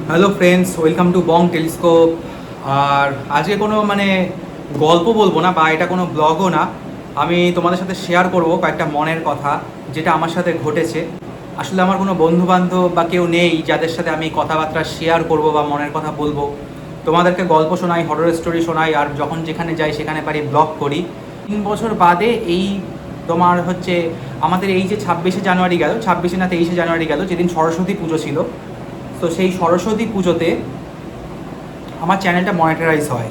Hello friends, welcome to Bong Telescope. আর আজকে কোনো গল্প বলবো না বা এটা কোনো ব্লগও না। আমি তোমাদের সাথে শেয়ার করব কয়েকটা মনের কথা যেটা আমার সাথে ঘটেছে। আসলে আমার কোনো বন্ধুবান্ধব বা কেউ নেই যাদের সাথে আমি কথাবার্তা শেয়ার করব বা মনের কথা বলবো। তোমাদেরকে গল্প শোনাই, হরর স্টোরি শোনাই, আর যখন যেখানে যাই সেখানে পারি ব্লগ করি। 3 বছর বাদে এই তোমার হচ্ছে আমাদের এই যে 26শে জানুয়ারি গেল, 26শে না 23শে জানুয়ারি গেল, যেদিন সরস্বতী পুজো ছিল। তো সেই সরস্বতী পুজোতে আমার চ্যানেলটা মনিটারাইজ হয়।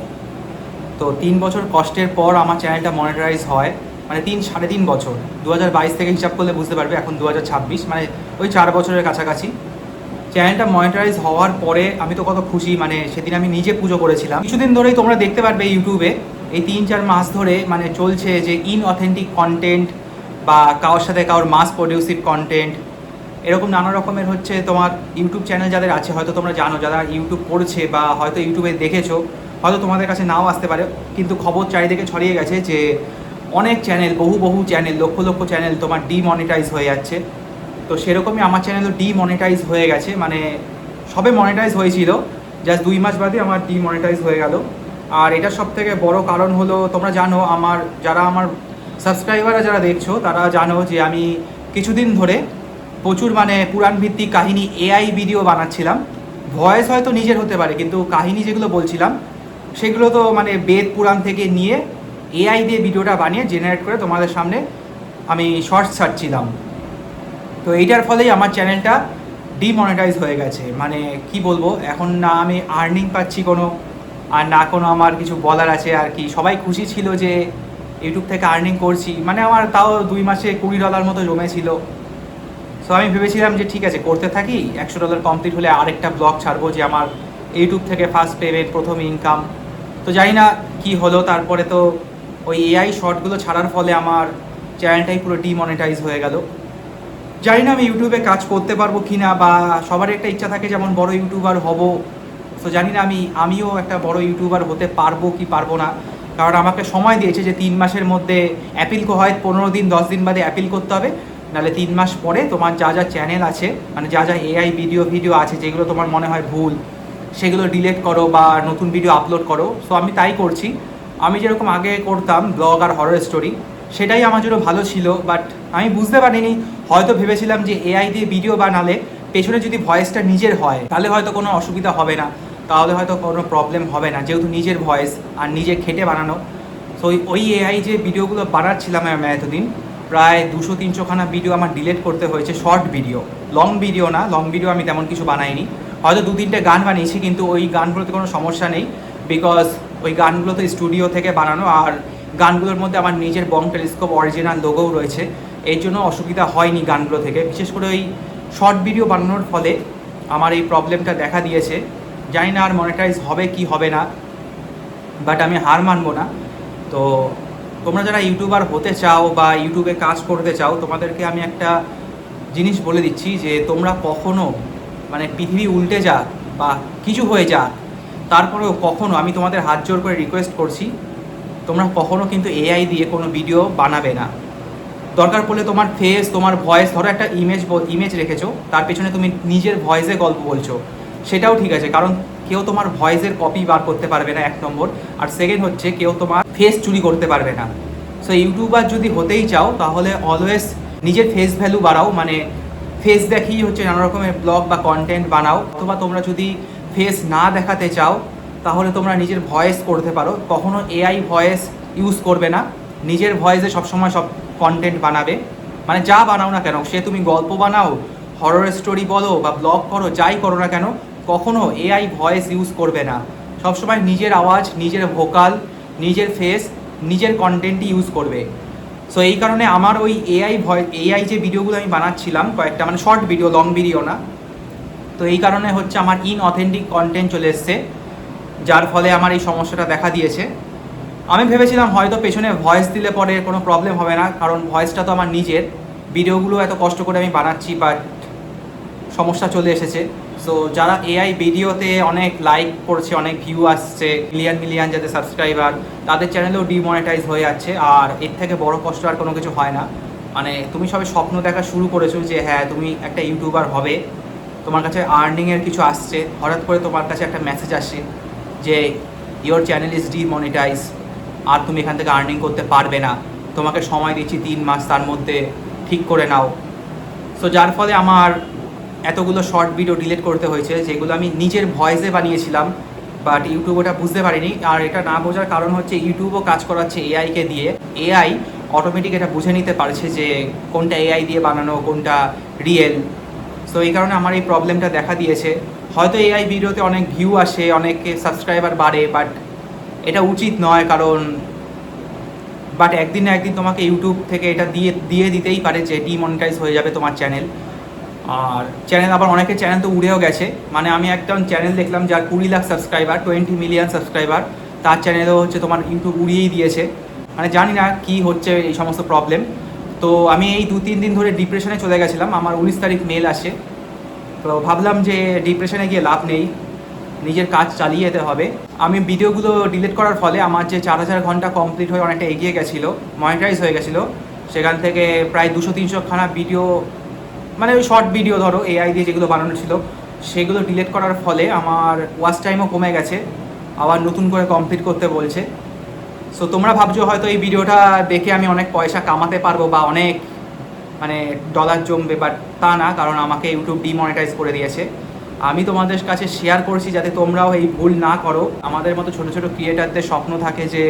তো 3 বছর কষ্টের পর আমার চ্যানেলটা মনিটারাইজ হয়, মানে 3 সাড়ে 3 বছর। 2022 থেকে হিসাব করলে বুঝতে পারবে, এখন 2026, মানে ওই 4 বছরের কাছাকাছি। চ্যানেলটা মনিটারাইজ হওয়ার পরে আমি তো কত খুশি, সেদিন আমি নিজে পুজো করেছিলাম। কিছুদিন ধরেই তোমরা দেখতে পারবে ইউটিউবে এই 3-4 মাস ধরে চলছে যে ইনঅথেন্টিক কন্টেন্ট বা কারোর সাথে কারোর মাস প্রডিউসিভ কন্টেন্ট, এরকম নানা রকমের হচ্ছে। তোমার ইউটিউব চ্যানেল যাদের আছে হয়তো তোমরা জানো, যারা ইউটিউব করছে বা হয়তো ইউটিউবে দেখেছো, হয়তো তোমাদের কাছে নাও আসতে পারে, কিন্তু খবর চারিদিকে ছড়িয়ে গেছে যে অনেক চ্যানেল, বহু চ্যানেল, লক্ষ লক্ষ চ্যানেল তোমার ডিমনিটাইজ হয়ে যাচ্ছে। তো সেরকমই আমার চ্যানেলও ডিমনিটাইজ হয়ে গেছে, সবে মনিটাইজ হয়েছিল, জাস্ট 2 মাস বাদে আমার ডিমনিটাইজ হয়ে গেল। আর এটার সব থেকে বড় কারণ হলো, তোমরা জানো, আমার সাবস্ক্রাইবাররা যারা দেখছো তারা জানো যে আমি কিছুদিন ধরে প্রচুর পুরাণ ভিত্তিক কাহিনী এআই ভিডিও বানাচ্ছিলাম। ভয়েস হয়তো নিজের হতে পারে, কিন্তু কাহিনী যেগুলো বলছিলাম সেগুলো তো বেদ পুরাণ থেকে নিয়ে এআই দিয়ে ভিডিওটা বানিয়ে জেনারেট করে তোমাদের সামনে আমি শর্টস ছাড়ছিলাম। তো এইটার ফলেই আমার চ্যানেলটা ডিমনিটাইজ হয়ে গেছে। কি বলবো, এখন না আমি আর্নিং পাচ্ছি কোনো, আর না কোনো আমার কিছু বলার আছে আর কি। সবাই খুশি ছিল যে ইউটিউব থেকে আর্নিং করছি, আমার তাও 2 মাসে $20 মতো জমেছিল। সো আমি ভেবেছিলাম যে ঠিক আছে, করতে থাকি, $100 কমপ্লিট হলে আরেকটা ব্লগ ছাড়বো, যে আমার ইউটিউব থেকে ফার্স্ট পেমেন্ট, প্রথম ইনকাম। তো জানি না কি হলো, তারপরে তো ওই এআই শর্টগুলো ছাড়ার ফলে আমার চ্যানেলটাই পুরো ডিমনিটাইজ হয়ে গেল। জানি না আমি ইউটিউবে কাজ করতে পারবো কি না, বা সবারই একটা ইচ্ছা থাকে যেমন বড় ইউটিউবার হব। তো জানি না আমিও একটা বড় ইউটিউবার হতে পারবো কি পারবো না, কারণ আমাকে সময় দিয়েছে যে 3 মাসের মধ্যে অ্যাপিল হয়, 15 দিন 10 দিন বাদে অ্যাপিল করতে হবে, নাহলে 3 মাস পরে তোমার যা যা চ্যানেল আছে, যা যা এআই ভিডিও আছে যেগুলো তোমার মনে হয় ভুল, সেগুলো ডিলিট করো বা নতুন ভিডিও আপলোড করো। সো আমি তাই করছি। আমি যেরকম আগে করতাম ব্লগ আর হরর স্টোরি, সেটাই আমার জন্য ভালো ছিল। বাট আমি বুঝতে পারিনি, হয়তো ভেবেছিলাম যে এআই দিয়ে ভিডিও বানালে পেছনে যদি ভয়েসটা নিজের হয় তাহলে হয়তো কোনো অসুবিধা হবে না, তাহলে হয়তো কোনো প্রবলেম হবে না, যেহেতু নিজের ভয়েস আর নিজে খেটে বানানো। সো ওই এআই যে ভিডিওগুলো বানাচ্ছিলাম আমি এতদিন, প্রায় 200-300খানা ভিডিও আমার ডিলিট করতে হয়েছে। শর্ট ভিডিও, লং ভিডিও না, লং ভিডিও আমি তেমন কিছু বানাইনি। হয়তো 2-3টে গান বানিয়েছি, কিন্তু ওই গানগুলোতে কোনো সমস্যা নেই, বিকজ ওই গানগুলো তো স্টুডিও থেকে বানানো, আর গানগুলোর মধ্যে আমার নিজের বং টেলিস্কোপ অরিজিনাল লোগোও রয়েছে, এই জন্য অসুবিধা হয়নি গানগুলো থেকে। বিশেষ করে ওই শর্ট ভিডিও বানানোর ফলে আমার এই প্রবলেমটা দেখা দিয়েছে। জানি না আর মনিটাইজ হবে কি হবে না, বাট আমি হার মানবো না। তো তোমরা যারা ইউটিউবার হতে চাও বা ইউটিউবে কাজ করতে চাও, তোমাদেরকে আমি একটা জিনিস বলে দিচ্ছি, যে তোমরা কখনো পৃথিবী উল্টে যাক বা কিছু হয়ে যাক, তারপরেও কখনো, আমি তোমাদের হাত জোর করে রিকোয়েস্ট করছি, তোমরা কখনো কিন্তু এআই দিয়ে কোনো ভিডিও বানাবে না। দরকার পড়লে তোমার ফেস, তোমার ভয়েস, ধরো একটা ইমেজ রেখেছো, তার পেছনে তুমি নিজের ভয়েসে গল্প বলছো, সেটাও ঠিক আছে, কারণ কেউ তোমার ভয়েসের কপি বার করতে পারবে না, 1 নম্বর। আর সেকেন্ড হচ্ছে, কেউ তোমার ফেস চুরি করতে পারবে না। সো ইউটিউবার যদি হতেই চাও তাহলে অলওয়েজ নিজের ফেস ভ্যালু বাড়াও, ফেস দেখিয়ে হচ্ছে নানা রকমের ব্লগ বা কন্টেন্ট বানাও। অথবা তোমরা যদি ফেস না দেখাতে চাও তাহলে তোমরা নিজের ভয়েস করতে পারো, কখনো এআই ভয়েস ইউজ করবে না, নিজের ভয়েসে সবসময় সব কন্টেন্ট বানাবে। যা বানাও না কেন, সে তুমি গল্প বানাও, হরর স্টোরি বলো বা ব্লগ করো, যাই করো না কেন, কখনো এআই ভয়েস ইউজ করবে না। সবসময় নিজের আওয়াজ, নিজের ভোকাল, নিজের ফেস, নিজের কন্টেন্টই ইউজ করবে। সো এই কারণে আমার ওই এআই যে ভিডিওগুলো আমি বানাচ্ছিলাম, কয়েকটা শর্ট ভিডিও, লং ভিডিও না, তো এই কারণে হচ্ছে আমার ইনঅথেন্টিক কন্টেন্ট চলে এসছে, যার ফলে আমার এই সমস্যাটা দেখা দিয়েছে। আমি ভেবেছিলাম হয়তো পেছনে ভয়েস দিলে পরে কোনো প্রবলেম হবে না, কারণ ভয়েসটা তো আমার নিজের, ভিডিওগুলো এত কষ্ট করে আমি বানাচ্ছি, বাট সমস্যা চলে এসেছে। সো যারা এআই ভিডিওতে অনেক লাইক করছে, অনেক ভিউ আসছে, মিলিয়ন যাদের সাবস্ক্রাইবার, তাদের চ্যানেলেও ডিমনিটাইজ হয়ে যাচ্ছে। আর এর থেকে বড় কষ্ট আর কোনো কিছু হয় না। তুমি সবে স্বপ্ন দেখা শুরু করেছো যে হ্যাঁ তুমি একটা ইউটিউবার হবে, তোমার কাছে আর্নিংয়ের কিছু আসছে, হঠাৎ করে তোমার কাছে একটা মেসেজ আসে যে ইওর চ্যানেল ইজ ডিমনিটাইজ, আর তুমি এখান থেকে আর্নিং করতে পারবে না, তোমাকে সময় দিচ্ছি 3 মাস, তার মধ্যে ঠিক করে নাও। সো যার ফলে আমার এতগুলো শর্ট ভিডিও ডিলিট করতে হয়েছে, যেগুলো আমি নিজের ভয়েসে বানিয়েছিলাম, বাট ইউটিউব ওটা বুঝতে পারিনি। আর এটা না বোঝার কারণ হচ্ছে ইউটিউবও কাজ করাচ্ছে এআইকে দিয়ে। এআই অটোমেটিক এটা বুঝে নিতে পারছে যে কোনটা এআই দিয়ে বানানো, কোনটা রিয়েল। সো এই কারণে আমার এই প্রবলেমটা দেখা দিয়েছে। হয়তো এআই ভিডিওতে অনেক ভিউ আসে, অনেকে সাবস্ক্রাইবার বাড়ে, বাট এটা উচিত নয়, কারণ বাট একদিন না একদিন তোমাকে ইউটিউব থেকে এটা দিয়ে দিতেই পারে যে ডিমনিটাইজ হয়ে যাবে তোমার চ্যানেল। আর চ্যানেল আবার অনেকের চ্যানেল তো উড়েও গেছে। মানে আমি একটা চ্যানেল দেখলাম যার 20 লাখ সাবস্ক্রাইবার, 20 মিলিয়ন সাবস্ক্রাইবার, তার চ্যানেলও হচ্ছে তোমার ইউটিউব উড়িয়েই দিয়েছে। মানে জানি না কি হচ্ছে এই সমস্ত প্রবলেম। তো আমি এই 2-3 দিন ধরে ডিপ্রেশনে চলে গেছিলাম। আমার 19 তারিখ মেল আসে, তো ভাবলাম যে ডিপ্রেশনে গিয়ে লাভ নেই, নিজের কাজ চালিয়ে যেতে হবে। আমি ভিডিওগুলো ডিলিট করার ফলে আমার যে 4000 ঘন্টা কমপ্লিট হয়ে অনেকটা এগিয়ে গেছিলো, মনিটাইজ হয়ে গেছিলো, সেখান থেকে প্রায় 200-300 খানা ভিডিও, মানে ওই শর্ট ভিডিও ধরো এআই দিয়ে যেগুলো বানানো ছিল, সেগুলো ডিলিট করার ফলে আমার ওয়াচ টাইমও কমে গেছে, আবার নতুন করে কমপ্লিট করতে বলছে। সো তোমরা ভাবছো হয়তো এই ভিডিওটা দেখে আমি অনেক পয়সা কামাতে পারবো বা অনেক মানে ডলার জমবে, বাট তা না, কারণ আমাকে ইউটিউব ডিমনিটাইজ করে দিয়েছে। আমি তোমাদের কাছে শেয়ার করছি যাতে তোমরাও এই ভুল না করো। আমাদের মতো ছোটো ছোটো ক্রিয়েটারদের স্বপ্ন থাকে যে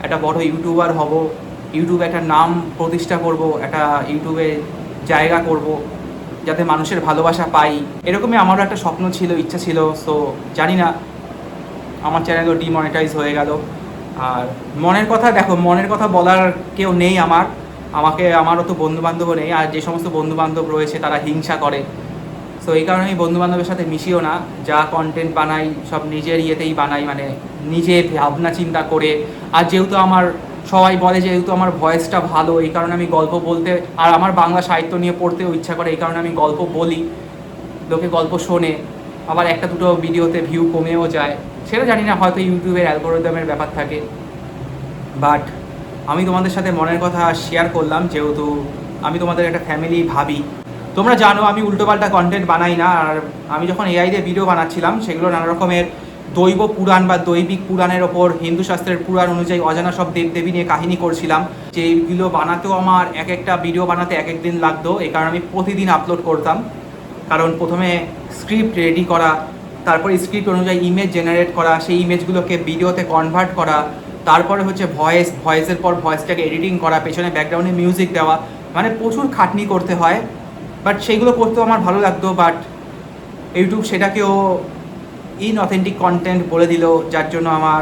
একটা বড় ইউটিউবার হব, ইউটিউবে একটা নাম প্রতিষ্ঠা করব, একটা ইউটিউবে জায়গা করব, যাতে মানুষের ভালোবাসা পাই। এরকমই আমারও একটা স্বপ্ন ছিল, ইচ্ছা ছিল। সো জানি না, আমার চ্যানেলও ডিমনিটাইজ হয়ে গেল। আর মনের কথা দেখো, মনের কথা বলার কেউ নেই আমারও তো বন্ধুবান্ধবও নেই। আর যে সমস্ত বন্ধুবান্ধব রয়েছে তারা হিংসা করে। সো এই কারণে আমি বন্ধুবান্ধবের সাথে মিশিও না। যা কন্টেন্ট বানাই সব নিজের ইয়েতেই বানাই, মানে নিজে ভাবনা চিন্তা করে। আর যেহেতু আমার সবাই বলে যেহেতু আমার ভয়েসটা ভালো, এই কারণে আমি গল্প বলতে, আর আমার বাংলা সাহিত্য নিয়ে পড়তেও ইচ্ছা করে, এই কারণে আমি গল্প বলি, লোকে গল্প শোনে। আবার একটা দুটো ভিডিওতে ভিউ কমেও যায়, সেটা জানি না, হয়তো ইউটিউবের অ্যালগোরিদমের ব্যাপার থাকে। বাট আমি তোমাদের সাথে মনের কথা শেয়ার করলাম, যেহেতু আমি তোমাদের একটা ফ্যামিলি ভাবি। তোমরা জানো আমি উল্টোপাল্টা কন্টেন্ট বানাই না। আর আমি যখন এআই দিয়ে ভিডিও বানাচ্ছিলাম, সেগুলো নানা রকমের দৈব পুরাণ বা দৈবিক পুরাণের ওপর, হিন্দু শাস্ত্রের পুরাণ অনুযায়ী অজানা সব দেবদেবী নিয়ে কাহিনী করছিলাম। যেগুলো বানাতেও আমার একটা ভিডিও বানাতে এক দিন লাগতো। এই কারণে আমি প্রতিদিন আপলোড করতাম, কারণ প্রথমে স্ক্রিপ্ট রেডি করা, তারপরে স্ক্রিপ্ট অনুযায়ী ইমেজ জেনারেট করা, সেই ইমেজগুলোকে ভিডিওতে কনভার্ট করা, তারপরে হচ্ছে ভয়েসের পর ভয়েসটাকে এডিটিং করা, পেছনে ব্যাকগ্রাউন্ডে মিউজিক দেওয়া, মানে প্রচুর খাটনি করতে হয়। বাট সেইগুলো করতেও আমার ভালো লাগতো। বাট ইউটিউব সেটাকেও ইনঅথেন্টিক কন্টেন্ট বলে দিল, যার জন্য আমার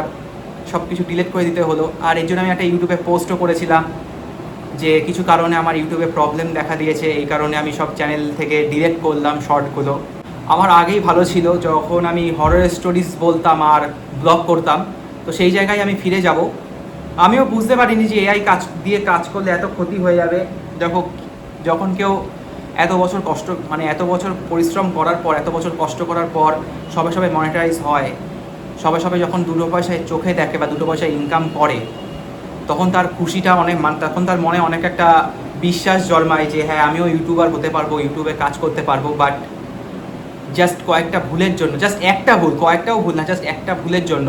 সব কিছু ডিলিট করে দিতে হলো। আর এর জন্য আমি একটা ইউটিউবে পোস্টও করেছিলাম যে কিছু কারণে আমার ইউটিউবে প্রবলেম দেখা দিয়েছে, এই কারণে আমি সব চ্যানেল থেকে ডিলিট করলাম শর্টগুলো। আমার আগেই ভালো ছিল, যখন আমি হরর স্টোরিজ বলতাম আর ব্লগ করতাম, তো সেই জায়গায় আমি ফিরে যাব। আমিও বুঝতে পারিনি যে এআই কাজ করলে এত ক্ষতি হয়ে যাবে। যখন কেউ এত বছর এত বছর পরিশ্রম করার পর, এত বছর কষ্ট করার পর সবে মনিটাইজ হয়, সবে যখন দুটো পয়সায় চোখে দেখে বা দুটো পয়সায় ইনকাম করে, তখন তার খুশিটা তখন তার মনে অনেক একটা বিশ্বাস জন্মায় যে হ্যাঁ আমিও ইউটিউবার হতে পারবো, ইউটিউবে কাজ করতে পারবো। বাট জাস্ট কয়েকটা ভুলের জন্য, জাস্ট একটা ভুল, কয়েকটাও ভুল না, জাস্ট একটা ভুলের জন্য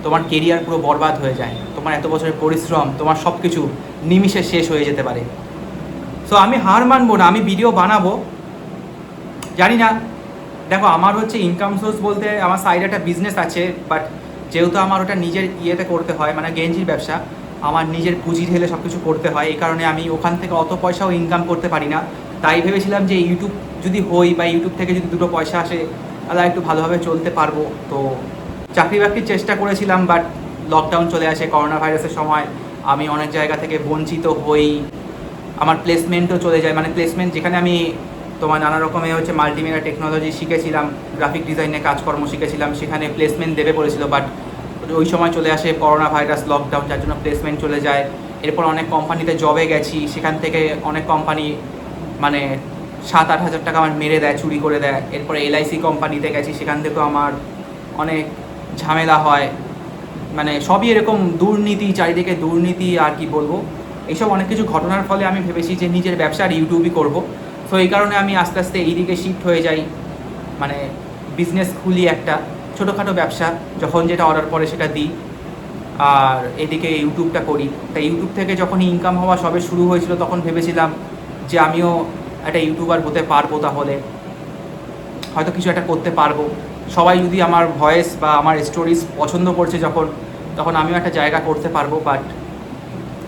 তোমার কেরিয়ার পুরো বরবাদ হয়ে যায়। তোমার এত বছরের পরিশ্রম, তোমার সব কিছু নিমিষে শেষ হয়ে যেতে পারে। সো আমি হার মানবো না, আমি ভিডিও বানাবো। জানি না, দেখো আমার হচ্ছে ইনকাম সোর্স বলতে আমার সাইডে একটা বিজনেস আছে, বাট যেহেতু আমার ওটা নিজের ইয়েতে করতে হয়, মানে গেঞ্জির ব্যবসা, আমার নিজের পুঁজি ঢেলে সব কিছু করতে হয়। এই কারণে আমি ওখান থেকে অত পয়সাও ইনকাম করতে পারি না। তাই ভেবেছিলাম যে ইউটিউব যদি হই বা ইউটিউব থেকে যদি দুটো পয়সা আসে, তাহলে একটু ভালোভাবে চলতে পারবো। তো চাকরি বাকরির চেষ্টা করেছিলাম, বাট লকডাউন চলে আসে, করোনা ভাইরাসের সময় আমি অনেক জায়গা থেকে বঞ্চিত হই। আমার প্লেসমেন্টও চলে যায়, মানে প্লেসমেন্ট যেখানে আমি তোমার নানা রকমের হচ্ছে মাল্টিমিডিয়া টেকনোলজি শিখেছিলাম, গ্রাফিক ডিজাইনে কাজকর্ম শিখেছিলাম, সেখানে প্লেসমেন্ট দেবে বলেছিল। বাট ওই সময় চলে আসে করোনা ভাইরাস, লকডাউন, যার জন্য প্লেসমেন্ট চলে যায়। এরপর অনেক কোম্পানিতে জবে গেছি, সেখান থেকে অনেক কোম্পানি মানে 7-8 হাজার টাকা আমার মেরে দেয়, চুরি করে দেয়। এরপরে এলআইসি কোম্পানিতে গেছি, সেখান থেকেও আমার অনেক ঝামেলা হয়। মানে সবই এরকম দুর্নীতি, চারিদিকে দুর্নীতি, আর কি বলবো। এইসব অনেক কিছু ঘটনার ফলে আমি ভেবেছি যে নিজের ব্যবসা আর ইউটিউবই করবো। সো এই কারণে আমি আস্তে আস্তে এই দিকে শিফট হয়ে যাই। মানে বিজনেস খুলি একটা ছোটোখাটো ব্যবসা, যখন যেটা অর্ডার পড়ে সেটা দিই, আর এদিকে ইউটিউবটা করি। তাই ইউটিউব থেকে যখনই ইনকাম হওয়া সবে শুরু হয়েছিল তখন ভেবেছিলাম যে আমিও একটা ইউটিউবার হতে পারবো, তাহলে হয়তো কিছু একটা করতে পারবো। সবাই যদি আমার ভয়েস বা আমার স্টোরিজ পছন্দ করছে যখন, তখন আমিও একটা জায়গা করতে পারবো। বাট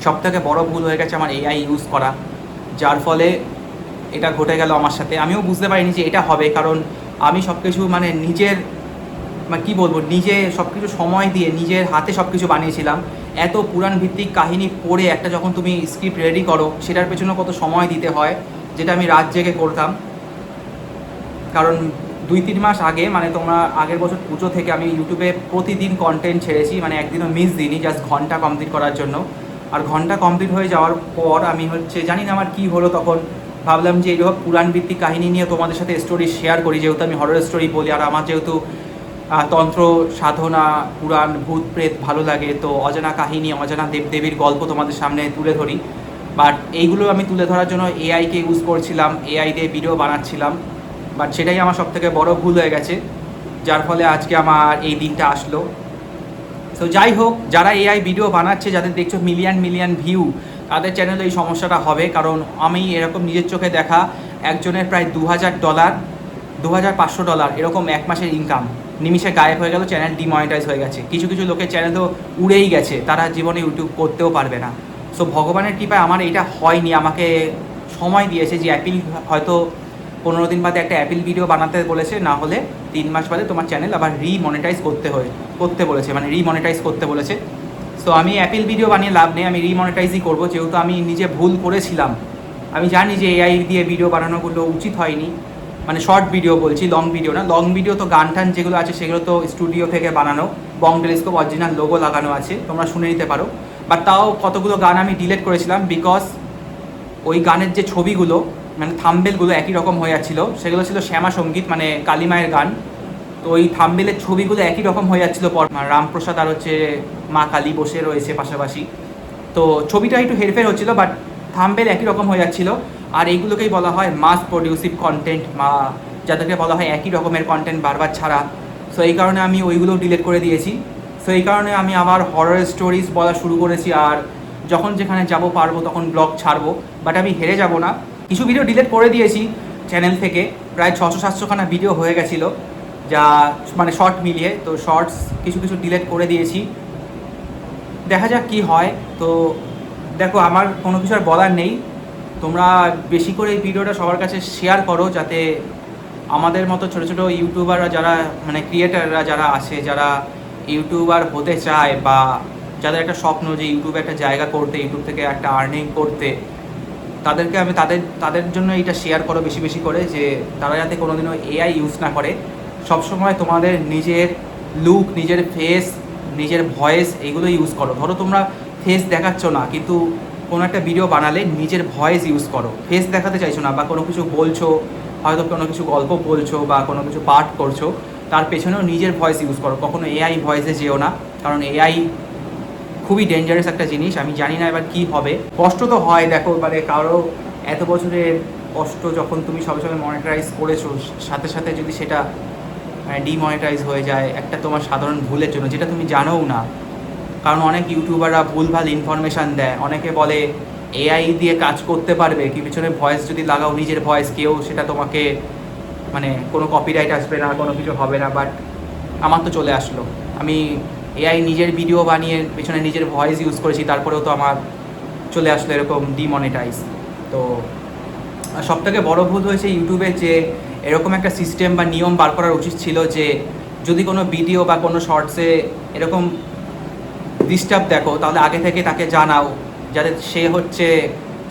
সবথেকে বড় ভুল হয়ে গেছে আমার এআই ইউজ করা, যার ফলে এটা ঘটে গেল আমার সাথে। আমিও বুঝতে পারিনি যে এটা হবে, কারণ আমি সব কিছু মানে নিজের মানে কী বলবো, নিজে সব কিছু সময় দিয়ে নিজের হাতে সব কিছু বানিয়েছিলাম। এত পুরাণ ভিত্তিক কাহিনী পড়ে একটা যখন তুমি স্ক্রিপ্ট রেডি করো, সেটার পেছনে কত সময় দিতে হয়, যেটা আমি রাত জেগে করতাম। কারণ 2-3 মাস আগে, মানে তোমরা আগের বছর পুজো থেকে আমি ইউটিউবে প্রতিদিন কন্টেন্ট ছেড়েছি, মানে একদিনও মিস দিইনি, জাস্ট ঘন্টা কমপ্লিট করার জন্য। আর ঘন্টা কমপ্লিট হয়ে যাওয়ার পর আমি জানি না আমার কী হলো, তখন ভাবলাম যে এইরকম পুরাণ ভিত্তিক কাহিনী নিয়ে তোমাদের সাথে স্টোরি শেয়ার করি, যেহেতু আমি হরর স্টোরি বলি, আর আমার যেহেতু তন্ত্র সাধনা, পুরাণ, ভূত প্রেত ভালো লাগে, তো অজানা কাহিনী, অজানা দেবদেবীর গল্প তোমাদের সামনে তুলে ধরি। বাট এইগুলো আমি তুলে ধরার জন্য এআইকে ইউজ করছিলাম, এআই দিয়ে ভিডিও বানাচ্ছিলাম। বাট সেটাই আমার সবথেকে বড় ভুল হয়ে গেছে, যার ফলে আজকে আমার এই দিনটা আসলো। তো যাই হোক, যারা এআই ভিডিও বানাচ্ছে, যাদের দেখছো মিলিয়ন ভিউ, তাদের চ্যানেলে এই সমস্যাটা হবে। কারণ আমি এরকম নিজের চোখে দেখা একজনের প্রায় $2000, $2500 এরকম এক মাসের ইনকাম নিমিষে গায়েব হয়ে গেল, চ্যানেল ডিমনিটাইজ হয়ে গেছে। কিছু কিছু লোকের চ্যানেল তো উড়েই গেছে, তারা জীবনে ইউটিউব করতেও পারবে না। সো ভগবানের কৃপায় আমার এটা হয়নি, আমাকে সময় দিয়েছে যে অ্যাপিল হয়তো 15 দিন বাদে একটা অ্যাপিল ভিডিও বানাতে বলেছে, না হলে 3 মাস বাদে তোমার চ্যানেল আবার রিমনিটাইজ করতে বলেছে, মানে রিমনিটাইজ করতে বলেছে। সো আমি অ্যাপিল ভিডিও বানিয়ে লাভ নেই, আমি রিমনিটাইজই করবো, যেহেতু আমি নিজে ভুল করেছিলাম। আমি জানি যে এআই দিয়ে ভিডিও বানানোগুলো উচিত হয়নি, মানে শর্ট ভিডিও বলছি, লং ভিডিও না। লং ভিডিও তো গান টান যেগুলো আছে সেগুলো তো স্টুডিও থেকে বানানো, বং টেলিস্কোপ অরিজিনাল লোগো লাগানো আছে, তোমরা শুনে নিতে পারো। বাট তাও কতগুলো গান আমি ডিলিট করেছিলাম, বিকজ ওই গানের যে ছবিগুলো, মানে থাম্বেলগুলো একই রকম হয়ে যাচ্ছিলো। সেগুলো ছিল শ্যামা সঙ্গীত, মানে কালীমায়ের গান। তো ওই থাম্বেলের ছবিগুলো একই রকম হয়ে যাচ্ছিলো, পর রামপ্রসাদ আর হচ্ছে মা কালী বসে রয়েছে পাশাপাশি। তো ছবিটা একটু হেরফের হচ্ছিলো, বাট থাম্বেল একই রকম হয়ে যাচ্ছিলো। আর এইগুলোকেই বলা হয় মাস প্রডিউসিভ কন্টেন্ট, বা যাদেরকে বলা হয় একই রকমের কন্টেন্ট বারবার ছাড়া। সো এই কারণে আমি ওইগুলো ডিলিট করে দিয়েছি। সো এই কারণে আমি আবার হরর স্টোরিজ বলা শুরু করেছি, আর যখন যেখানে যাব পারবো তখন ব্লগ ছাড়বো। বাট আমি হেরে যাব না। কিছু ভিডিও ডিলিট করে দিয়েছি চ্যানেল থেকে, প্রায় 600-700 খানা ভিডিও হয়ে গেছিলো, যা মানে শর্ট মিলিয়ে। তো শর্টস কিছু কিছু ডিলিট করে দিয়েছি, দেখা যাক কি হয়। তো দেখো, আমার কোনো কিছু আর বলার নেই। তোমরা বেশি করে এই ভিডিওটা সবার কাছে শেয়ার করো, যাতে আমাদের মতো ছোটো ছোটো ইউটিউবাররা, যারা মানে ক্রিয়েটাররা যারা আছে, যারা ইউটিউবার হতে চায়, বা যাদের একটা স্বপ্ন যে ইউটিউবে একটা জায়গা করতে, ইউটিউব থেকে একটা আর্নিং করতে, তাদেরকে আমি তাদের জন্য এটা শেয়ার করো বেশি বেশি করে, যে তারা যাতে কোনোদিনও এআই ইউজ না করে। সবসময় তোমাদের নিজের লুক, নিজের ফেস, নিজের ভয়েস এইগুলো ইউজ করো। ধরো তোমরা ফেস দেখাচ্ছ না, কিন্তু কোনো একটা ভিডিও বানালে নিজের ভয়েস ইউজ করো। ফেস দেখাতে চাইছো না, বা কোনো কিছু বলছো, হয়তো কোনো কিছু গল্প বলছো বা কোনো কিছু পাঠ করছো, তার পেছনেও নিজের ভয়েস ইউজ করো। কখনো এআই ভয়েসে যেও না, কারণ এআই খুবই ডেঞ্জারাস একটা জিনিস। আমি জানি না এবার কী হবে। কষ্ট তো হয়, দেখো, মানে কারো এত বছরের কষ্ট যখন তুমি সবে সবে মনিটাইজ করেছো, সাথে সাথে যদি সেটা ডিমনিটাইজ হয়ে যায় একটা তোমার সাধারণ ভুলের জন্য, যেটা তুমি জানোও না। কারণ অনেক ইউটিউবাররা ভুলভাল ইনফরমেশান দেয়, অনেকে বলে এআই দিয়ে কাজ করতে পারবে, কি পিছনে ভয়েস যদি লাগাও, নিজের ভয়েস, কেউ সেটা তোমাকে মানে কোনো কপিরাইট আসবে না, কোনো কিছু হবে না। বাট আমার তো চলে আসলো, আমি এআই নিজের ভিডিও বানিয়ে পেছনে নিজের ভয়েস ইউজ করেছি, তারপরেও তো আমার চলে আসলো এরকম ডিমনিটাইজ। তো সবথেকে বড় ভুল হয়েছে ইউটিউবে, যে এরকম একটা সিস্টেম বা নিয়ম বার করার উচিত ছিল, যে যদি কোনো ভিডিও বা কোনো শর্টসে এরকম ডিস্টার্ব দেখো, তাহলে আগে থেকে তাকে জানাও, যাতে সে হচ্ছে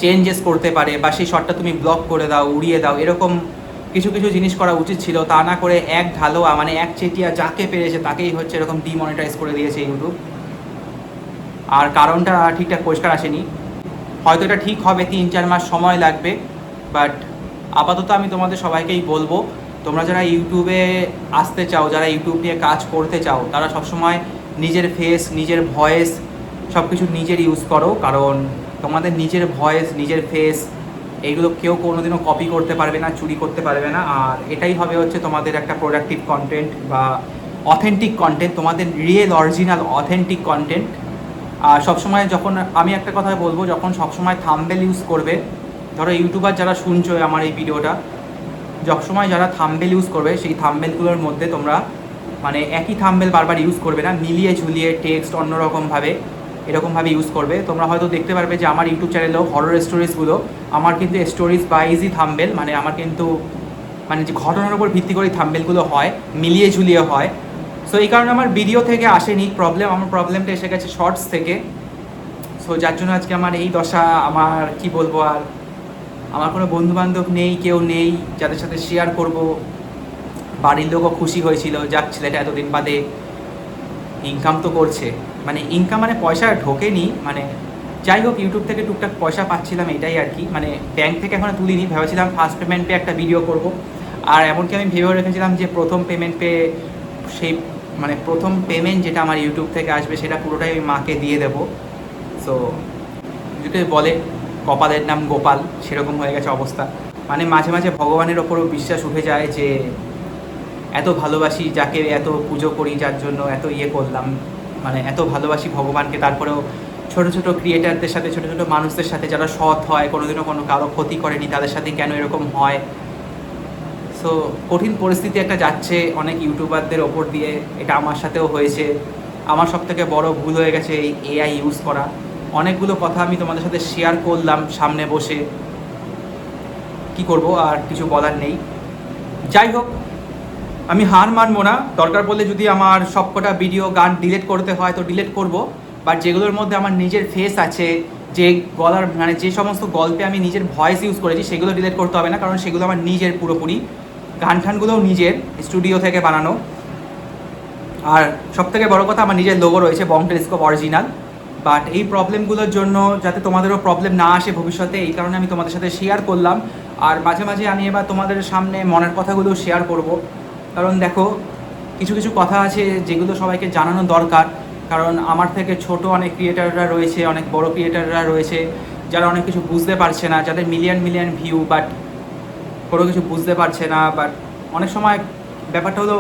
চেঞ্জেস করতে পারে, বা সেই শর্টটা তুমি ব্লক করে দাও, উড়িয়ে দাও। এরকম কিছু কিছু জিনিস করা উচিত ছিল। তা না করে এক ঢালোয়া, মানে এক চেটিয়া যাকে পেরেছে তাকেই হচ্ছে এরকম ডিমনিটাইজ করে দিয়েছে ইউটিউব। আর কারণটা ঠিকঠাক পরিষ্কার আসেনি। হয়তো এটা ঠিক হবে, 3-4 মাস সময় লাগবে। বাট আপাতত আমি তোমাদের সবাইকেই বলবো, তোমরা যারা ইউটিউবে আসতে চাও, যারা ইউটিউব নিয়ে কাজ করতে চাও, তারা সবসময় নিজের ফেস, নিজের ভয়েস সব কিছু নিজের ইউজ করো। কারণ তোমাদের নিজের ভয়েস, নিজের ফেস এইগুলো কেউ কোনোদিনও কপি করতে পারবে না, চুরি করতে পারবে না। আর এটাই হবে হচ্ছে তোমাদের একটা প্রোডাক্টিভ কন্টেন্ট বা অথেন্টিক কন্টেন্ট, তোমাদের রিয়েল অরিজিনাল অথেন্টিক কন্টেন্ট। আর সবসময় যখন আমি একটা কথা বলবো, যখন সবসময় থাম্বনেল ইউজ করবে, ধরো ইউটিউবার যারা শুনছো আমার এই ভিডিওটা, সবসময় যারা থাম্বনেল ইউজ করবে সেই থাম্বনেলগুলোর মধ্যে তোমরা মানে একই থাম্বনেল বারবার ইউজ করবে না, মিলিয়ে ঝুলিয়ে টেক্সট অন্যরকমভাবে এরকমভাবে ইউজ করবে। তোমরা হয়তো দেখতে পারবে যে আমার ইউটিউব চ্যানেলেও হরর স্টোরিজগুলো আমার কিন্তু স্টোরিজ বাইজই থাম্বনেল, মানে আমার কিন্তু মানে যে ঘটনার উপর ভিত্তি করে থাম্বনেলগুলো হয়, মিলিয়ে ঝুলিয়ে হয়। সো এই কারণে আমার ভিডিও থেকে আসেনি প্রবলেম, আমার প্রবলেমটা এসে গেছে শর্টস থেকে। সো যার জন্য আজকে আমার এই দশা। আমার কি বলবো, আর আমার কোনো বন্ধুবান্ধব নেই, কেউ নেই যাদের সাথে শেয়ার করব। বাড়ির লোকও খুশি হয়েছিল, যাক ছেলেটা এতদিন বাদে ইনকাম তো করছে, মানে ইনকাম মানে পয়সা ঢোকেনি, মানে যাই হোক ইউটিউব থেকে টুকটাক পয়সা পাচ্ছিলাম, এটাই আর কি। মানে ব্যাংক থেকে এখনও তুলিনি, ভেবেছিলাম ফার্স্ট পেমেন্ট পেয়ে একটা ভিডিও করব। আর এমনকি আমি ভেবেও রেখেছিলাম যে প্রথম পেমেন্ট পেয়ে সেই মানে প্রথম পেমেন্ট যেটা আমার ইউটিউব থেকে আসবে সেটা পুরোটাই আমি মাকে দিয়ে দেবো। সো যেটা বলে কপালের নাম গোপাল, সেরকম হয়ে গেছে অবস্থা। মানে মাঝে মাঝে ভগবানের ওপরও বিশ্বাস উঠে যায় যে এত ভালোবাসি যাকে, এত পুজো করি যার জন্য, এত ইয়ে করলাম, মানে এত ভালোবাসি ভগবানকে, তারপরেও ছোটো ছোটো ক্রিয়েটারদের সাথে, ছোটো ছোটো মানুষদের সাথে যারা সৎ হয়, কোনোদিনও কোনো কারো ক্ষতি করেনি, তাদের সাথে কেন এরকম হয়। সো কঠিন পরিস্থিতি একটা যাচ্ছে অনেক ইউটিউবারদের ওপর দিয়ে, এটা আমার সাথেও হয়েছে। আমার সবথেকে বড় ভুল হয়ে গেছে এই এআই ইউজ করা। অনেকগুলো কথা আমি তোমাদের সাথে শেয়ার করলাম সামনে বসে, কি করব, আর কিছু বলার নেই। যাই হোক, আমি হার মানবো না, দরকার পড়লে যদি আমার সবকটা ভিডিও গান ডিলিট করতে হয় তো ডিলিট করব। বাট যেগুলোর মধ্যে আমার নিজের ফেস আছে, যে গলার মানে যে সমস্ত গল্পে আমি নিজের ভয়েস ইউজ করেছি সেগুলো ডিলিট করতে হবে না, কারণ সেগুলো আমার নিজের পুরোপুরি। গান ঠানগুলোও নিজের স্টুডিও থেকে বানানো। আর সবথেকে বড় কথা, আমার নিজের লোগো রয়েছে বং টেলিস্কোপ অরিজিনাল। বাট এই প্রবলেমগুলোর জন্য যাতে তোমাদেরও প্রবলেম না আসে ভবিষ্যতে, এই কারণে আমি তোমাদের সাথে শেয়ার করলাম। আর মাঝে মাঝে আমি এবার তোমাদের সামনে মনের কথাগুলো শেয়ার করব, কারণ দেখো কিছু কিছু কথা আছে যেগুলো সবাইকে জানানো দরকার। কারণ আমার থেকে ছোট অনেক ক্রিয়েটাররা রয়েছে, অনেক বড় ক্রিয়েটাররা রয়েছে, যারা অনেক কিছু বুঝতে পারছে না, যাদের মিলিয়ন মিলিয়ন ভিউ, বাট কোনো কিছু বুঝতে পারছে না। বাট অনেক সময় ব্যাপারটা হলো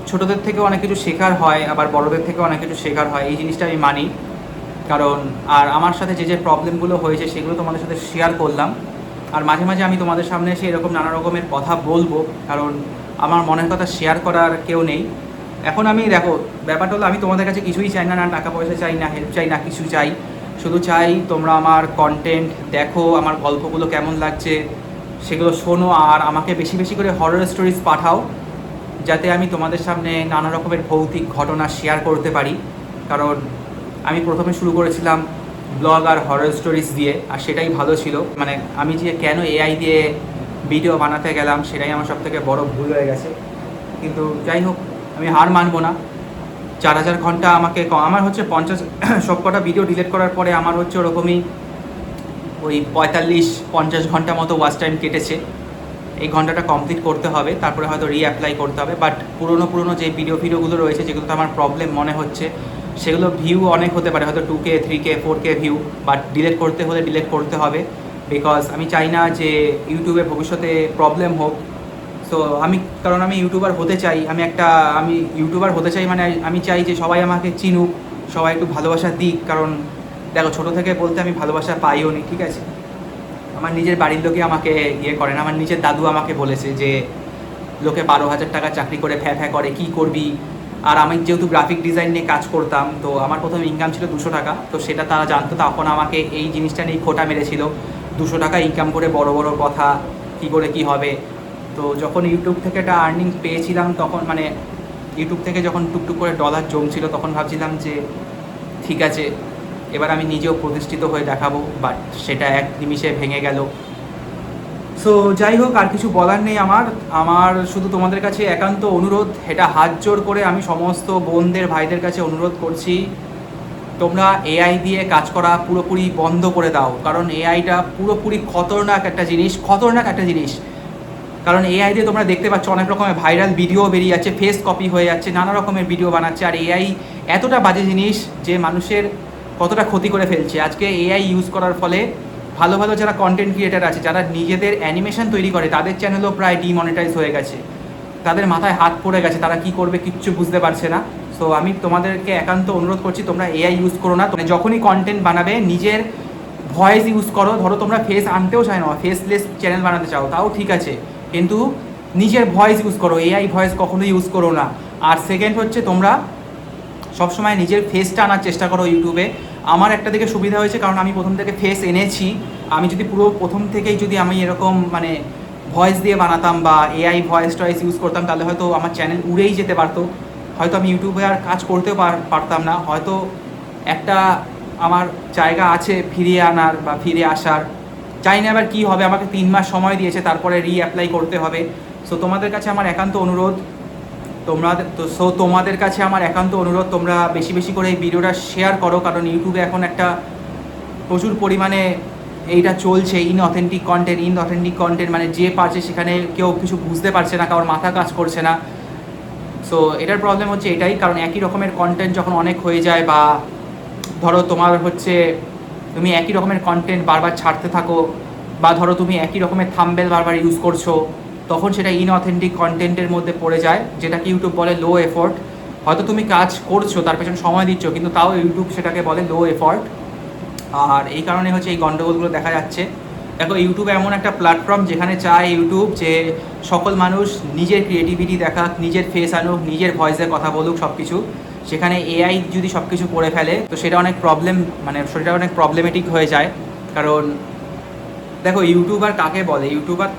ছোটোদের থেকেও অনেক কিছু শেখার হয়, আবার বড়দের থেকেও অনেক কিছু শেখার হয়, এই জিনিসটা আমি মানি। কারণ আর আমার সাথে যে যে প্রবলেমগুলো হয়েছে সেগুলো তোমাদের সাথে শেয়ার করলাম। আর মাঝে মাঝে আমি তোমাদের সামনে এসে এরকম নানা রকমের কথা বলবো, কারণ আমার মনের কথা শেয়ার করার কেউ নেই। এখন আমি দেখো ব্যাপারটা হলো, আমি তোমাদের কাছে কিছুই চাই না, না টাকা পয়সা চাই, না হেল্প চাই, না কিছু চাই। শুধু চাই তোমরা আমার কন্টেন্ট দেখো, আমার গল্পগুলো কেমন লাগছে সেগুলো শোনো, আর আমাকে বেশি বেশি করে হরর স্টোরিজ পাঠাও, যাতে আমি তোমাদের সামনে নানা রকমের ভৌতিক ঘটনা শেয়ার করতে পারি। কারণ আমি প্রথমে শুরু করেছিলাম ব্লগ আর হরর স্টোরিজ দিয়ে, আর সেটাই ভালো ছিল। মানে আমি যে কেন এআই দিয়ে ভিডিও বানাতে গেলাম সেটাই আমার সবথেকে বড় ভুল হয়ে গেছে। কিন্তু যাই হোক, আমি হার মানবো না। 4000 ঘন্টা আমাকে আমার হচ্ছে 50 সবকটা ভিডিও ডিলিট করার পরে আমার হচ্ছে ওরকমই ওই 45-50 ঘন্টা মতো ওয়াচ টাইম কেটেছে। এই ঘন্টাটা কমপ্লিট করতে হবে, তারপরে হয়তো রিঅ্যাপ্লাই করতে হবে। বাট পুরোনো যে ভিডিওগুলো রয়েছে যেগুলোতে আমার প্রবলেম মনে হচ্ছে, সেগুলো ভিউ অনেক হতে পারে, হয়তো 2K 3K 4K view, but delete করতে হলে ডিলিট করতে হবে। বিকজ আমি চাই না যে ইউটিউবে ভবিষ্যতে প্রবলেম হোক। সো কারণ আমি ইউটিউবার হতে চাই, আমি ইউটিউবার হতে চাই, মানে আমি চাই যে সবাই আমাকে চিনুক, সবাই একটু ভালোবাসা দিক। কারণ দেখো ছোটো থেকে বলতে আমি ভালোবাসা পাইও নি, ঠিক আছে। আমার নিজের বাড়ির লোকে আমাকে ইয়ে করে না, আমার নিজের দাদু আমাকে বলেছে যে লোকে 12,000 টাকা চাকরি করে ফ্যা করে কী করবি। আর আমি যেহেতু গ্রাফিক ডিজাইন নিয়ে কাজ করতাম, তো আমার প্রথম ইনকাম ছিল 200 টাকা। তো সেটা তারা জানতো, তখন আমাকে এই জিনিসটা নিয়ে খোঁটা মেরেছিল, 200 টাকা ইনকাম করে বড় বড় কথা, কী করে কী হবে। তো যখন ইউটিউব থেকে একটা আর্নিং পেয়েছিলাম, তখন মানে ইউটিউব থেকে যখন টুকটুক করে ডলার জমছিল, তখন ভাবছিলাম যে ঠিক আছে এবার আমি নিজেও প্রতিষ্ঠিত হয়ে দেখাবো। বাট সেটা এক নিমিষে ভেঙে গেল। সো যাই হোক, আর কিছু বলার নেই আমার শুধু তোমাদের কাছে একান্ত অনুরোধ, এটা হাত জোড় করে আমি সমস্ত বোনদের ভাইদের কাছে অনুরোধ করছি, তোমরা এআই দিয়ে কাজ করা পুরোপুরি বন্ধ করে দাও। কারণ এআইটা পুরোপুরি খতরনাক একটা জিনিস। কারণ এআই দিয়ে তোমরা দেখতে পাচ্ছ অনেক রকমের ভাইরাল ভিডিও বেরিয়ে যাচ্ছে, ফেস কপি হয়ে যাচ্ছে, নানা রকমের ভিডিও বানাচ্ছে। আর এআই এতটা বাজে জিনিস যে মানুষের কতটা ক্ষতি করে ফেলছে। আজকে এআই ইউজ করার ফলে ভালো ভালো যারা কন্টেন্ট ক্রিয়েটার আছে, যারা নিজেদের অ্যানিমেশন তৈরি করে, তাদের চ্যানেলও প্রায় ডিমনিটাইজ হয়ে গেছে, তাদের মাথায় হাত পড়ে গেছে, তারা কি করবে কিচ্ছু বুঝতে পারছে না। সো আমি তোমাদেরকে একান্ত অনুরোধ করছি, তোমরা এআই ইউজ করো না। তোমরা যখনই কন্টেন্ট বানাবে নিজের ভয়েস ইউজ করো। ধরো তোমরা ফেস আনতেও চাই না, ফেসলেস চ্যানেল বানাতে চাও, তাও ঠিক আছে, কিন্তু নিজের ভয়েস ইউজ করো, এআই ভয়েস কখনো ইউজ করো না। আর সেকেন্ড হচ্ছে, তোমরা সবসময় নিজের ফেসটা আনার চেষ্টা করো ইউটিউবে। আমার একটা দিকে সুবিধা হয়েছে, কারণ আমি প্রথম থেকে ফেস এনেছি। আমি যদি পুরো প্রথম থেকেই যদি আমি এরকম মানে ভয়েস দিয়ে বানাতাম বা এআই ভয়েস টয়েস ইউজ করতাম, তাহলে হয়তো আমার চ্যানেল উড়েই যেতে পারতো, হয়তো আমি ইউটিউবে আর কাজ করতেও পারতাম না। হয়তো একটা আমার জায়গা আছে ফিরিয়ে আনার বা ফিরে আসার, জানি না এবার কী হবে। আমাকে 3 মাস সময় দিয়েছে, তারপরে অ্যাপ্লাই করতে হবে। সো তোমাদের কাছে আমার একান্ত অনুরোধ, তোমাদের কাছে আমার একান্ত অনুরোধ, তোমরা বেশি বেশি করে এই ভিডিওটা শেয়ার করো, কারণ ইউটিউবে এখন একটা প্রচুর পরিমাণে এইটা চলছে, ইনঅথেন্টিক কন্টেন্ট মানে যে পারছে সেখানে কেউ কিছু বুঝতে পারছে না, কারোর মাথা কাজ করছে না। সো এটার প্রবলেম হচ্ছে এটাই, কারণ একই রকমের কন্টেন্ট যখন অনেক হয়ে যায়, বা ধরো তোমার হচ্ছে তুমি একই রকমের কন্টেন্ট বারবার ছাড়তে থাকো, বা ধরো তুমি একই রকমের থাম্বনেল বারবার ইউজ করছো, তখন সেটা ইনঅথেন্টিক কন্টেন্টের মধ্যে পড়ে যায়, যেটাকে ইউটিউব বলে লো এফোর্ট। হয়তো তুমি কাজ করছো, তার পেছনে সময় দিচ্ছ, কিন্তু তাও ইউটিউব সেটাকে বলে লো এফোর্ট। আর এই কারণে হচ্ছে এই গন্ডগোলগুলো দেখা যাচ্ছে। দেখো, ইউটিউব এমন একটা প্ল্যাটফর্ম যেখানে চায় ইউটিউব যে সকল মানুষ নিজের ক্রিয়েটিভিটি দেখাক, নিজের ফেস আনুক, নিজের ভয়েসে কথা বলুক, সব কিছু। সেখানে এআই যদি সব কিছু করে ফেলে, তো সেটা অনেক প্রবলেমেটিক হয়ে যায়। কারণ দেখো, ইউটিউবার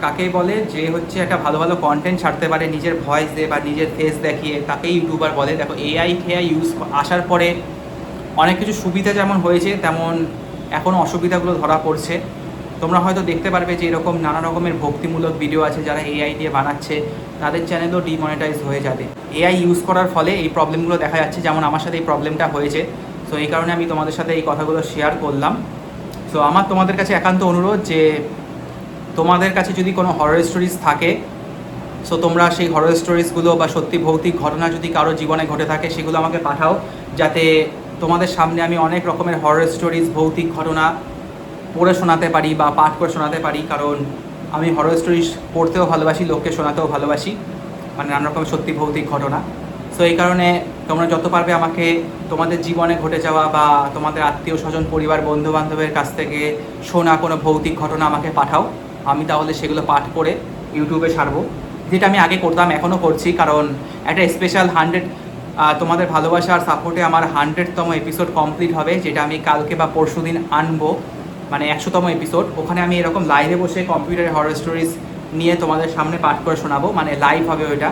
কাকে বলে যে হচ্ছে একটা ভালো ভালো কন্টেন্ট ছাড়তে পারে নিজের ভয়েস দিয়ে বা নিজের ফেস দেখিয়ে, তাকেই ইউটিউবার বলে। দেখো, এআই ইউজ আসার পরে অনেক কিছু সুবিধা যেমন হয়েছে, তেমন এখনও অসুবিধাগুলো ধরা পড়ছে। তোমরা হয়তো দেখতে পারবে যে এরকম নানা রকমের ভক্তিমূলক ভিডিও আছে যারা এআই দিয়ে বানাচ্ছে, তাদের চ্যানেলও ডিমনিটাইজ হয়ে যাবে এআই ইউজ করার ফলে। এই প্রবলেমগুলো দেখা যাচ্ছে, যেমন আমার সাথে এই প্রবলেমটা হয়েছে। সো এই কারণে আমি তোমাদের সাথে এই কথাগুলো শেয়ার করলাম। সো আমার তোমাদের কাছে একান্ত অনুরোধ যে তোমাদের কাছে যদি কোনো হরর স্টোরিজ থাকে, সো তোমরা সেই হরর স্টোরিজগুলো বা সত্যি ভৌতিক ঘটনা যদি কারো জীবনে ঘটে থাকে, সেগুলো আমাকে পাঠাও, যাতে তোমাদের সামনে আমি অনেক রকমের হরর স্টোরিজ, ভৌতিক ঘটনা পড়ে শোনাতে পারি বা পাঠ করে শোনাতে পারি। কারণ আমি হরর স্টোরিজ পড়তেও ভালোবাসি, লোককে শোনাতেও ভালোবাসি, মানে নানা রকমের সত্যি ভৌতিক ঘটনা। সো এই কারণে তোমরা যত পারবে আমাকে তোমাদের জীবনে ঘটে যাওয়া বা তোমাদের আত্মীয় স্বজন, পরিবার, বন্ধু বান্ধবের কাছ থেকে শোনা কোনো ভৌতিক ঘটনা আমাকে পাঠাও। আমি তাহলে সেগুলো পাঠ করে ইউটিউবে ছাড়বো, যেটা আমি আগে করতাম, এখনও করছি। কারণ একটা স্পেশাল তোমাদের ভালোবাসা আর সাপোর্টে আমার 100তম এপিসোড কমপ্লিট হবে, যেটা আমি কালকে বা পরশু দিন আনবো, মানে 100তম এপিসোড। ওখানে আমি এরকম লাইভে বসে কম্পিউটারে হরর স্টোরিজ নিয়ে তোমাদের সামনে পাঠ করে শোনাবো, মানে লাইভ হবে ওইটা,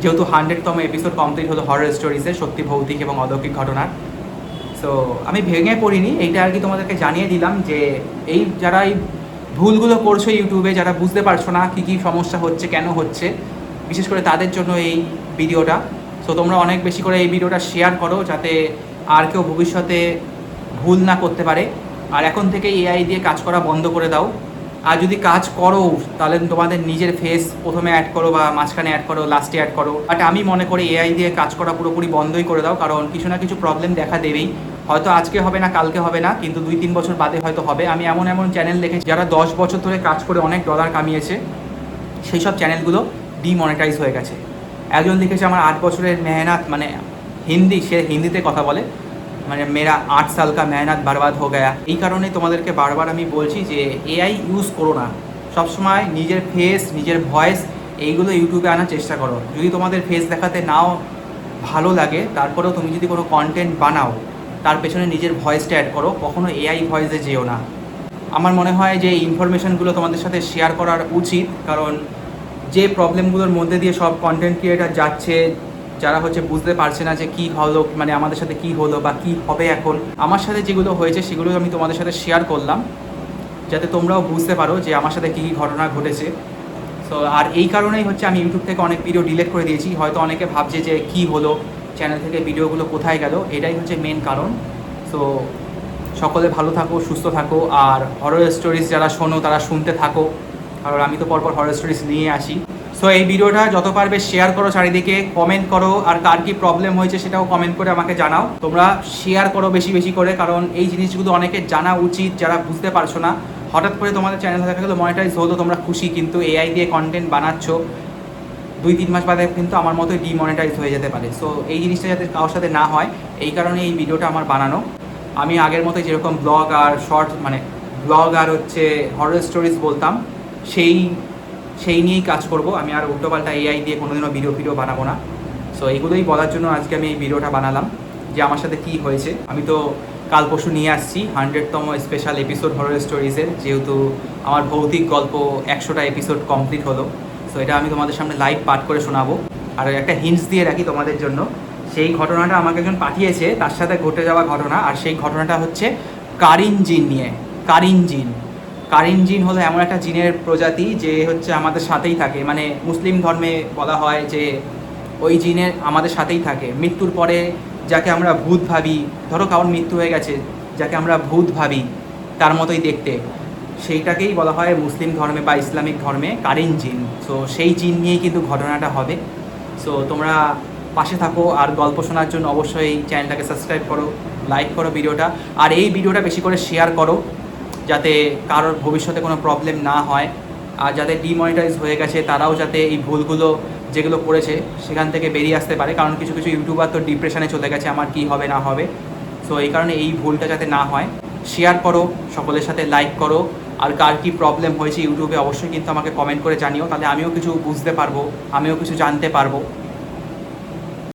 যেহেতু 100তম এপিসোড কমপ্লিট হলো হরর স্টোরিজের, সত্যি ভৌতিক এবং অলৌকিক ঘটনার। সো আমি ভেঙে পড়িনি, এইটা আর কি তোমাদেরকে জানিয়ে দিলাম যে যারা এই ভুলগুলো করছো ইউটিউবে, যারা বুঝতে পারছো না কী কী সমস্যা হচ্ছে, কেন হচ্ছে, বিশেষ করে তাদের জন্য এই ভিডিওটা। সো তোমরা অনেক বেশি করে এই ভিডিওটা শেয়ার করো, যাতে আর কেউ ভবিষ্যতে ভুল না করতে পারে। আর এখন থেকে এআই দিয়ে কাজ করা বন্ধ করে দাও। আর যদি কাজ করো, তাহলে তোমাদের নিজের ফেস প্রথমে অ্যাড করো বা মাঝখানে অ্যাড করো, লাস্টে অ্যাড করো। বাট আমি মনে করি এআই দিয়ে কাজ করা পুরোপুরি বন্ধই করে দাও, কারণ কিছু না কিছু প্রবলেম দেখা দেবেই। হয়তো আজকে হবে না, কালকে হবে না, কিন্তু 2-3 বছর বাদে হয়তো হবে। আমি এমন চ্যানেল দেখেছি যারা 10 বছর ধরে কাজ করে অনেক ডলার কামিয়েছে, সেই সব চ্যানেলগুলো ডিমনিটাইজ হয়ে গেছে। একজন লিখেছে আমার 8 বছরের মেহনত, মানে সে হিন্দিতে কথা বলে, মানে মেরা 8 সাল কা মেহনত বরবাদ হো গয়া। এই কারণে তোমাদেরকে বারবার আমি বলছি যে এআই ইউজ করো না, সবসময় নিজের ফেস, নিজের ভয়েস এইগুলো ইউটিউবে আনার চেষ্টা করো। যদি তোমাদের ফেস দেখাতে নাও ভালো লাগে, তারপরেও তুমি যদি কোনো কন্টেন্ট বানাও, তার পেছনে নিজের ভয়েসটা অ্যাড করো, কখনো এআই ভয়েসে যেও না। আমার মনে হয় যে এই ইনফরমেশানগুলো তোমাদের সাথে শেয়ার করার উচিত, কারণ যে প্রবলেমগুলোর মধ্যে দিয়ে সব কন্টেন্ট ক্রিয়েটার যাচ্ছে, যারা হচ্ছে বুঝতে পারছে না যে কী হলো, মানে আমাদের সাথে কী হলো বা কী হবে এখন। আমার সাথে যেগুলো হয়েছে সেগুলো আমি তোমাদের সাথে শেয়ার করলাম, যাতে তোমরাও বুঝতে পারো যে আমার সাথে কী কী ঘটনা ঘটেছে। সো আর এই কারণেই হচ্ছে আমি ইউটিউব থেকে অনেক ভিডিও ডিলিট করে দিয়েছি। হয়তো অনেকে ভাবছে যে কী হলো, চ্যানেল থেকে ভিডিওগুলো কোথায় গেল, এটাই হচ্ছে মেন কারণ। সো সকলে ভালো থাকো, সুস্থ থাকো, আর হরর স্টোরিজ যারা শোনো তারা শুনতে থাকো, কারণ আমি তো পরপর হরর স্টোরিজ নিয়ে আসি। সো এই ভিডিওটা যত পারবে শেয়ার করো চারিদিকে, কমেন্ট করো, আর কার কী প্রবলেম হয়েছে সেটাও কমেন্ট করে আমাকে জানাও। তোমরা শেয়ার করো বেশি বেশি করে, কারণ এই জিনিসগুলো অনেকের জানা উচিত, যারা বুঝতে পারছো না। হঠাৎ করে তোমাদের চ্যানেল দেখা গেলো মনিটাইজ হলো, তোমরা খুশি, কিন্তু এআই দিয়ে কন্টেন্ট বানাচ্ছ, 2-3 মাস বাদে কিন্তু আমার মতোই ডিমনিটাইজ হয়ে যেতে পারে। সো এই জিনিসটা যাতে কারোর সাথে না হয়, এই কারণে এই ভিডিওটা আমার বানানো। আমি আগের মতোই যেরকম ব্লগ আর শর্ট মানে ব্লগ আর হচ্ছে হরর স্টোরিজ বলতাম, সেই নিয়েই কাজ করব। আমি আর উল্টোপাল্টা এআই দিয়ে কোনোদিনও ভিডিও বানাবো না। সো এইগুলোই বলার জন্য আজকে আমি এই ভিডিওটা বানালাম যে আমার সাথে কী হয়েছে। আমি তো কাল পরশু নিয়ে আসছি 100তম স্পেশাল এপিসোড হরর স্টোরিজের, যেহেতু আমার ভৌতিক গল্প 100টা এপিসোড কমপ্লিট হলো। সো এটা আমি তোমাদের সামনে লাইভ পাঠ করে শোনাবো। আর একটা হিন্টস দিয়ে রাখি তোমাদের জন্য, সেই ঘটনাটা আমাকে একজন পাঠিয়েছে, তার সাথে ঘটে যাওয়া ঘটনা। আর সেই ঘটনাটা হচ্ছে কারিন জিন নিয়ে। কারিন জিন হলো এমন একটা জিনের প্রজাতি যে হচ্ছে আমাদের সাথেই থাকে, মানে মুসলিম ধর্মে বলা হয় যে ওই জিনের আমাদের সাথেই থাকে। মৃত্যুর পরে যাকে আমরা ভূত ভাবি, ধরো কারোর মৃত্যু হয়ে গেছে, যাকে আমরা ভূত ভাবি তার মতোই দেখতে, সেইটাকেই বলা হয় মুসলিম ধর্মে বা ইসলামিক ধর্মে কারিন জিন। সো সেই জিন নিয়েই কিন্তু ঘটনাটা হবে। সো তোমরা পাশে থাকো, আর গল্প শোনার জন্য অবশ্যই চ্যানেলটাকে সাবস্ক্রাইব করো, লাইক করো ভিডিওটা, আর এই ভিডিওটা বেশি করে শেয়ার করো, যাতে কারোর ভবিষ্যতে কোনো প্রবলেম না হয়। আর যাদের ডিমনিটাইজ হয়ে গেছে তারাও যাতে এই ভুলগুলো যেগুলো করেছে সেখান থেকে বেরিয়ে আসতে পারে। কারণ কিছু কিছু ইউটিউবার তো ডিপ্রেশনে চলে গেছে, আমার কী হবে না হবে। সো এই কারণে এই ভুলটা যাতে না হয়, শেয়ার করো, সকলের সাথে লাইক করো। আর কার কী প্রবলেম হয়েছে ইউটিউবে অবশ্যই কিন্তু আমাকে কমেন্ট করে জানিও, তাহলে আমিও কিছু বুঝতে পারবো, আমিও কিছু জানতে পারবো।